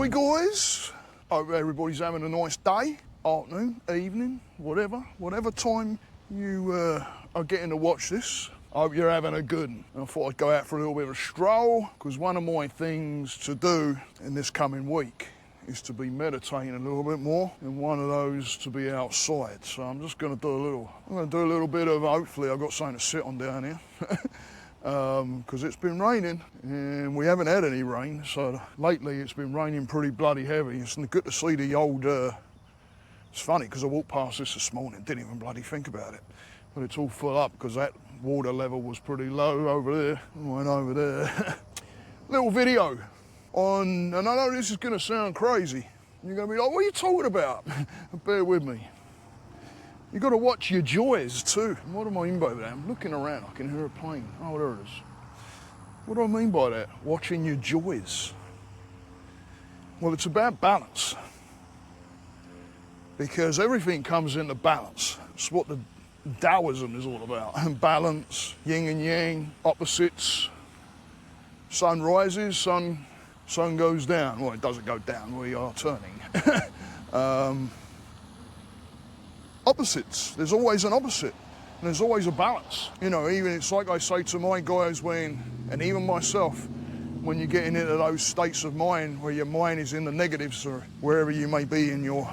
Hi guys, hope everybody's having a nice day, afternoon, evening, whatever time you are getting to watch this. I hope you're having a good one. I thought I'd go out for a little bit of a stroll, because one of my things to do in this coming week is to be meditating a little bit more, and one of those to be outside. So I'm just going to do a little bit of, hopefully I've got something to sit on down here. Because it's been raining and we haven't had any rain, so lately it's been raining pretty bloody heavy. It's good to see the old, it's funny because I walked past this morning, didn't even bloody think about it, but it's all full up because that water level was pretty low over there. Went over there. Little video on, and I know this is going to sound crazy, you're going to be like, what are you talking about? Bear with me. You've got to watch your joys too. What do I mean by that? I'm looking around, I can hear a plane. Oh, there it is. What do I mean by that? Watching your joys. Well, it's about balance. Because everything comes into balance. It's what the Taoism is all about. Balance, yin and yang, opposites. Sun rises, sun goes down. Well, it doesn't go down, we are turning. Opposites. There's always an opposite, and there's always a balance. You know, even it's like I say to my guys and even myself, when you're getting into those states of mind where your mind is in the negatives or wherever you may be in your,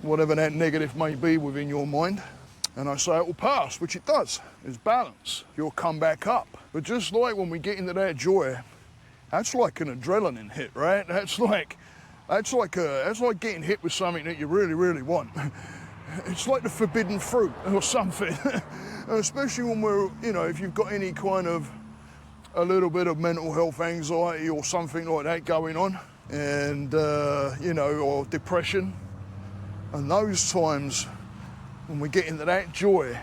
whatever that negative may be within your mind, and I say it will pass, which it does. There's balance. You'll come back up. But just like when we get into that joy, that's like an adrenaline hit, right? That's like getting hit with something that you really, really want. It's like the forbidden fruit or something. Especially when we're, you know, if you've got any kind of a little bit of mental health anxiety or something like that going on, and, you know, or depression. And those times when we get into that joy,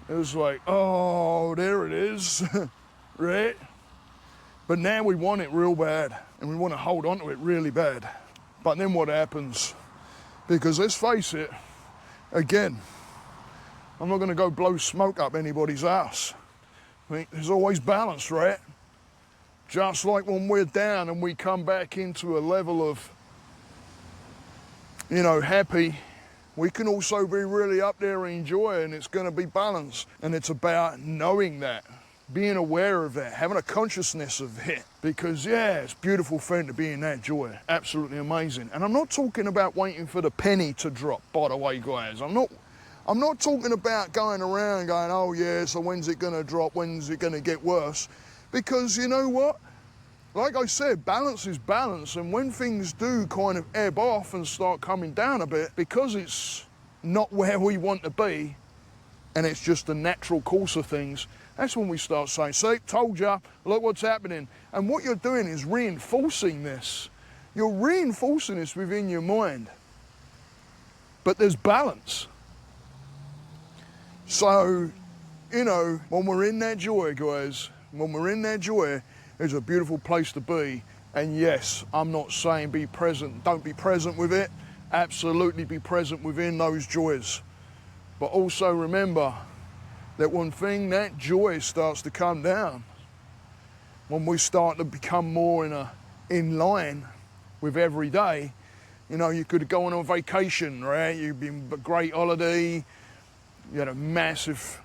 it's like, oh, there it is, right? But now we want it real bad, and we want to hold on to it really bad. But then what happens? Because let's face it, again, I'm not going to go blow smoke up anybody's ass. I mean, there's always balance, right? Just like when we're down and we come back into a level of, you know, happy, we can also be really up there and enjoy, and it's going to be balanced. And it's about knowing that. Being aware of that, having a consciousness of it, because yeah, it's a beautiful thing to be in that joy, absolutely amazing. And I'm not talking about waiting for the penny to drop, by the way, guys. I'm not talking about going around going, oh yeah, so when's it gonna drop, when's it gonna get worse? Because you know what? Like I said, balance is balance, and when things do kind of ebb off and start coming down a bit, because it's not where we want to be, and it's just the natural course of things, that's when we start saying, see, told ya, look what's happening. And what you're doing is reinforcing this. You're reinforcing this within your mind. But there's balance. So, you know, when we're in that joy, guys, when we're in that joy, it's a beautiful place to be. And yes, I'm not saying be present, don't be present with it. Absolutely be present within those joys. But also remember that one thing, that joy starts to come down when we start to become more in line with every day. You know, you could go on a vacation, right? You've been a great holiday, you had a massive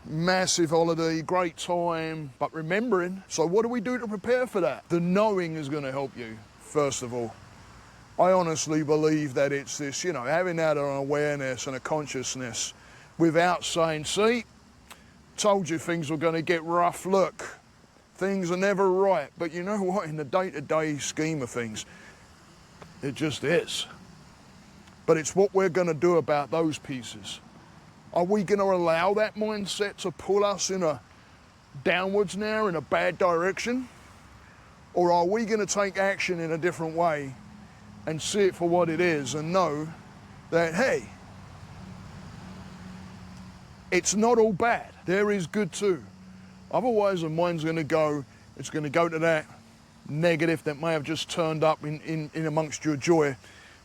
holiday, great time, but remembering. So what do we do to prepare for that? The knowing is going to help you, first of all. I honestly believe that it's this, you know, having that an awareness and a consciousness without saying, see, told you things were going to get rough. Look, things are never right. But you know what? In the day-to-day scheme of things, it just is. But it's what we're going to do about those pieces. Are we going to allow that mindset to pull us in a downwards now, in a bad direction? Or are we going to take action in a different way and see it for what it is and know that, hey, it's not all bad. There is good too. Otherwise, the mind's going to go, it's going to go to that negative that may have just turned up in amongst your joy,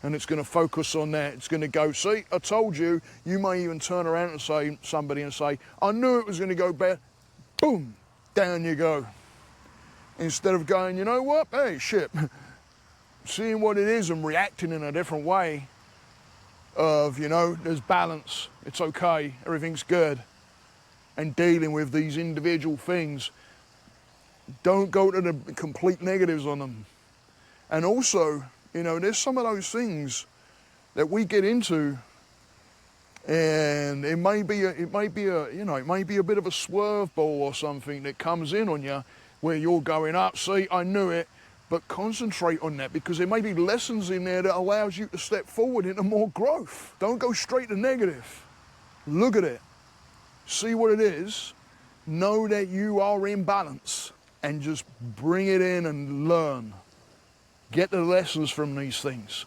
and it's going to focus on that. It's going to go, see, I told you. You may even turn around and say, somebody and say, I knew it was going to go bad. Boom, down you go. Instead of going, you know what, hey, shit, seeing what it is and reacting in a different way of, you know, there's balance, it's okay, everything's good, and dealing with these individual things. Don't go to the complete negatives on them. And also, you know, there's some of those things that we get into, and it may be a bit of a swerve ball or something that comes in on you where you're going up, see, I knew it, but concentrate on that, because there may be lessons in there that allows you to step forward into more growth. Don't go straight to negative. Look at it, see what it is, know that you are in balance, and just bring it in and learn. Get the lessons from these things.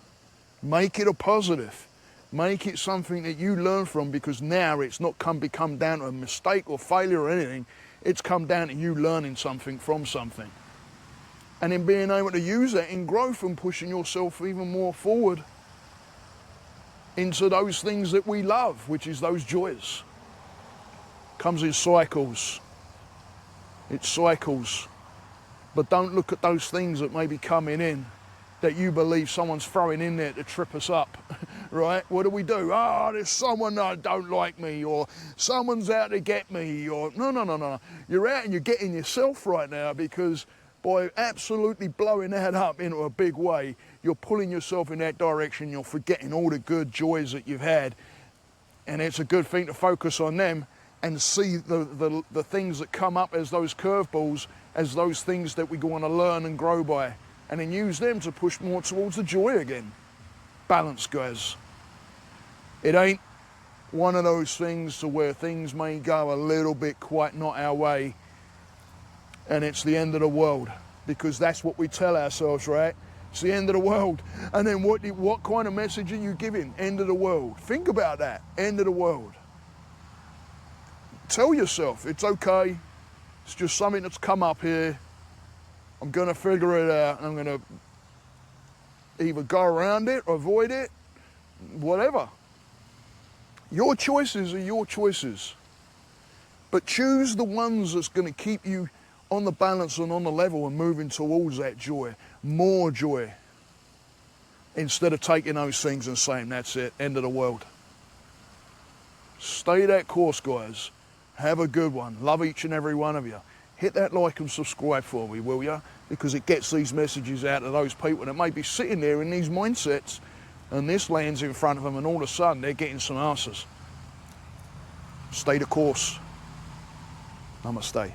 Make it a positive. Make it something that you learn from, because now it's not become down to a mistake or failure or anything. It's come down to you learning something from something. And then being able to use that in growth and pushing yourself even more forward into those things that we love, which is those joys. Comes in cycles. It cycles. But don't look at those things that may be coming in that you believe someone's throwing in there to trip us up, right? What do? Oh, there's someone that don't like me, or someone's out to get me, or no. You're out and you're getting yourself right now, because by absolutely blowing that up into a big way, you're pulling yourself in that direction, you're forgetting all the good joys that you've had, and it's a good thing to focus on them and see the things that come up as those curveballs, as those things that we want to learn and grow by, and then use them to push more towards the joy again. Balance, guys. It ain't one of those things to where things may go a little bit quite not our way and it's the end of the world, because that's what we tell ourselves, right? It's the end of the world. And then what kind of message are you giving? End of the world. Think about that. End of the world. Tell yourself it's okay. It's just something that's come up here. I'm going to figure it out. I'm going to either go around it, avoid it, whatever. Your choices are your choices. But choose the ones that's going to keep you on the balance and on the level and moving towards that joy, more joy, instead of taking those things and saying, that's it, end of the world. Stay that course, guys. Have a good one. Love each and every one of you. Hit that like and subscribe for me, will ya? Because it gets these messages out to those people that may be sitting there in these mindsets, and this lands in front of them, and all of a sudden they're getting some answers. Stay the course. Namaste.